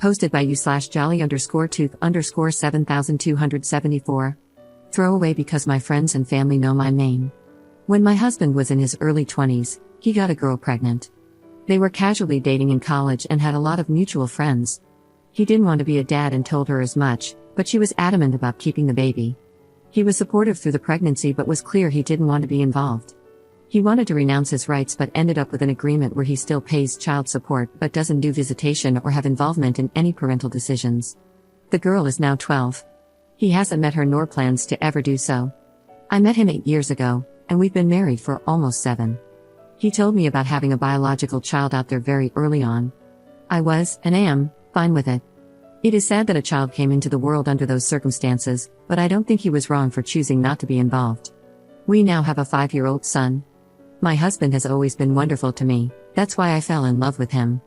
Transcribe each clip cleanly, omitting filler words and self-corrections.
Posted by you/jolly_tooth_7274. Throwaway because my friends and family know my name. When my husband was in his early 20s, he got a girl pregnant. They were casually dating in college and had a lot of mutual friends. He didn't want to be a dad and told her as much, but she was adamant about keeping the baby. He was supportive through the pregnancy but was clear he didn't want to be involved. He wanted to renounce his rights but ended up with an agreement where he still pays child support but doesn't do visitation or have involvement in any parental decisions. The girl is now 12. He hasn't met her nor plans to ever do so. I met him 8 years ago, and we've been married for almost 7. He told me about having a biological child out there very early on. I was, and am, fine with it. It is sad that a child came into the world under those circumstances, but I don't think he was wrong for choosing not to be involved. We now have a 5-year-old son. My husband has always been wonderful to me, that's why I fell in love with him.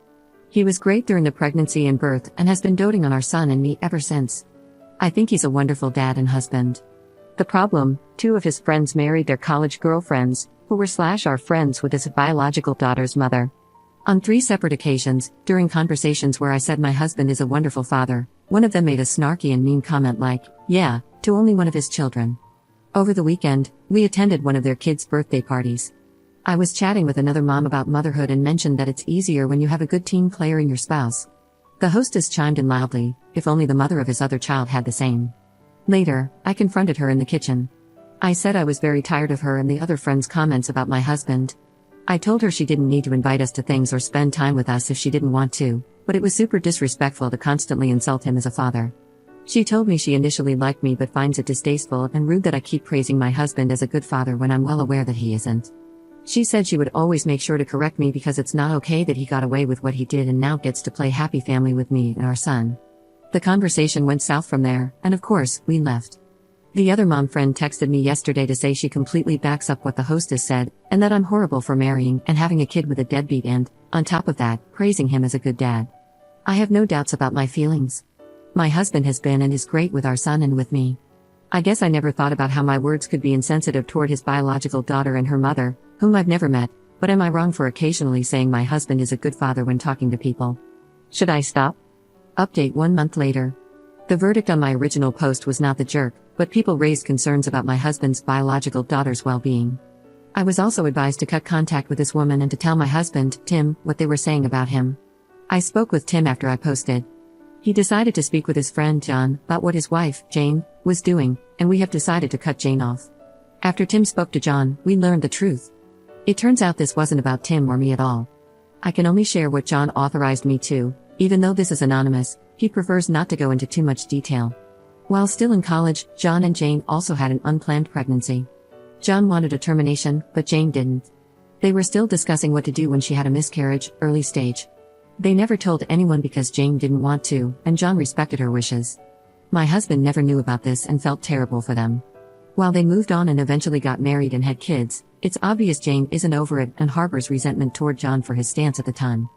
He was great during the pregnancy and birth and has been doting on our son and me ever since. I think he's a wonderful dad and husband. The problem, 2 of his friends married their college girlfriends, who were our friends with his biological daughter's mother. On 3 separate occasions, during conversations where I said my husband is a wonderful father, one of them made a snarky and mean comment like, yeah, to only one of his children. Over the weekend, we attended one of their kids' birthday parties. I was chatting with another mom about motherhood and mentioned that it's easier when you have a good team player in your spouse. The hostess chimed in loudly, if only the mother of his other child had the same. Later, I confronted her in the kitchen. I said I was very tired of her and the other friends' comments about my husband. I told her she didn't need to invite us to things or spend time with us if she didn't want to, but it was super disrespectful to constantly insult him as a father. She told me she initially liked me but finds it distasteful and rude that I keep praising my husband as a good father when I'm well aware that he isn't. She said she would always make sure to correct me because it's not okay that he got away with what he did and now gets to play happy family with me and our son. The conversation went south from there, and of course, we left. The other mom friend texted me yesterday to say she completely backs up what the hostess said, and that I'm horrible for marrying and having a kid with a deadbeat and, on top of that, praising him as a good dad. I have no doubts about my feelings. My husband has been and is great with our son and with me. I guess I never thought about how my words could be insensitive toward his biological daughter and her mother, whom I've never met, but am I wrong for occasionally saying my husband is a good father when talking to people? Should I stop? Update 1 month later. The verdict on my original post was not the jerk, but people raised concerns about my husband's biological daughter's well-being. I was also advised to cut contact with this woman and to tell my husband, Tim, what they were saying about him. I spoke with Tim after I posted. He decided to speak with his friend John about what his wife, Jane, was doing, and we have decided to cut Jane off. After Tim spoke to John, we learned the truth. It turns out this wasn't about Tim or me at all. I can only share what John authorized me to, even though this is anonymous, he prefers not to go into too much detail. While still in college, John and Jane also had an unplanned pregnancy. John wanted a termination, but Jane didn't. They were still discussing what to do when she had a miscarriage, early stage. They never told anyone because Jane didn't want to, and John respected her wishes. My husband never knew about this and felt terrible for them. While they moved on and eventually got married and had kids, it's obvious Jane isn't over it and harbors resentment toward John for his stance at the time.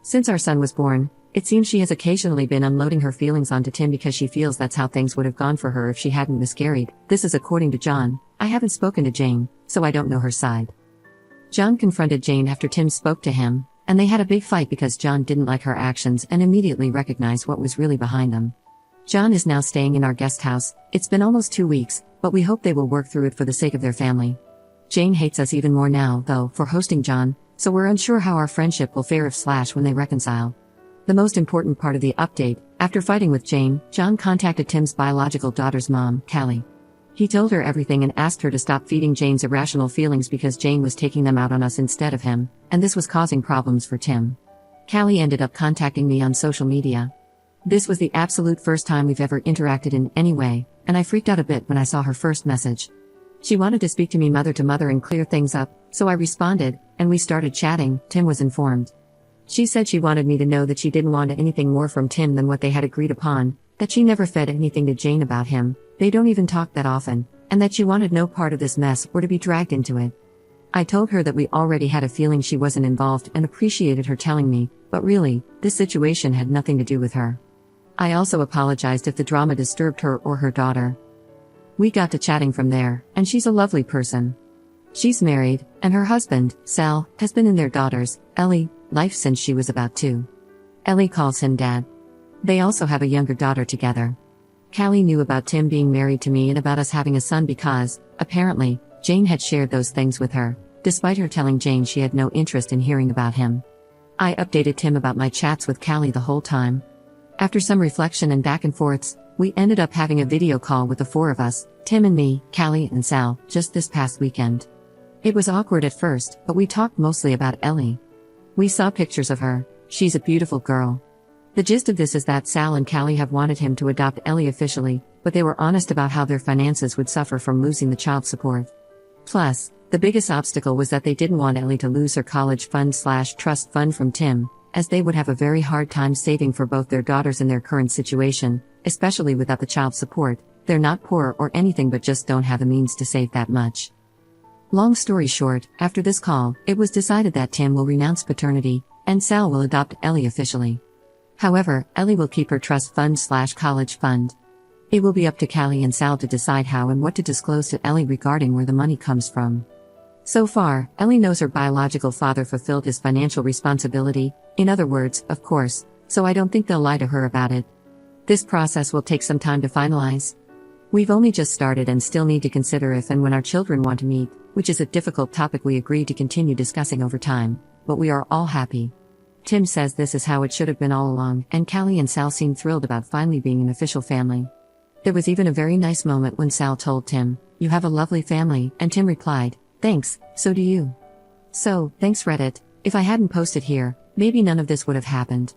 Since our son was born, it seems she has occasionally been unloading her feelings onto Tim because she feels that's how things would have gone for her if she hadn't miscarried. This is according to John. I haven't spoken to Jane, so I don't know her side. John confronted Jane after Tim spoke to him, and they had a big fight because John didn't like her actions and immediately recognized what was really behind them. John is now staying in our guest house. It's been almost 2 weeks, but we hope they will work through it for the sake of their family. Jane hates us even more now, though, for hosting John, so we're unsure how our friendship will fare if when they reconcile. The most important part of the update, after fighting with Jane, John contacted Tim's biological daughter's mom, Callie. He told her everything and asked her to stop feeding Jane's irrational feelings because Jane was taking them out on us instead of him, and this was causing problems for Tim. Callie ended up contacting me on social media. This was the absolute first time we've ever interacted in any way, and I freaked out a bit when I saw her first message. She wanted to speak to me mother to mother and clear things up, so I responded, and we started chatting. Tim was informed. She said she wanted me to know that she didn't want anything more from Tim than what they had agreed upon, that she never fed anything to Jane about him, they don't even talk that often, and that she wanted no part of this mess or to be dragged into it. I told her that we already had a feeling she wasn't involved and appreciated her telling me, but really, this situation had nothing to do with her. I also apologized if the drama disturbed her or her daughter. We got to chatting from there, and she's a lovely person. She's married, and her husband, Sal, has been in their daughter's, Ellie, life since she was about 2. Ellie calls him Dad. They also have a younger daughter together. Callie knew about Tim being married to me and about us having a son because, apparently, Jane had shared those things with her, despite her telling Jane she had no interest in hearing about him. I updated Tim about my chats with Callie the whole time. After some reflection and back and forths, we ended up having a video call with the four of us, Tim and me, Callie and Sal, just this past weekend. It was awkward at first, but we talked mostly about Ellie. We saw pictures of her. She's a beautiful girl. The gist of this is that Sal and Callie have wanted him to adopt Ellie officially, but they were honest about how their finances would suffer from losing the child support. Plus, the biggest obstacle was that they didn't want Ellie to lose her college fund/trust fund from Tim, as they would have a very hard time saving for both their daughters in their current situation, especially without the child support. They're not poor or anything but just don't have the means to save that much. Long story short, after this call, it was decided that Tim will renounce paternity, and Sal will adopt Ellie officially. However, Ellie will keep her trust fund/college fund. It will be up to Callie and Sal to decide how and what to disclose to Ellie regarding where the money comes from. So far, Ellie knows her biological father fulfilled his financial responsibility, in other words, of course, so I don't think they'll lie to her about it. This process will take some time to finalize. We've only just started and still need to consider if and when our children want to meet, which is a difficult topic we agreed to continue discussing over time, but we are all happy. Tim says this is how it should have been all along, and Callie and Sal seem thrilled about finally being an official family. There was even a very nice moment when Sal told Tim, "You have a lovely family," and Tim replied, "Thanks, so do you." So, thanks Reddit. If I hadn't posted here, maybe none of this would have happened.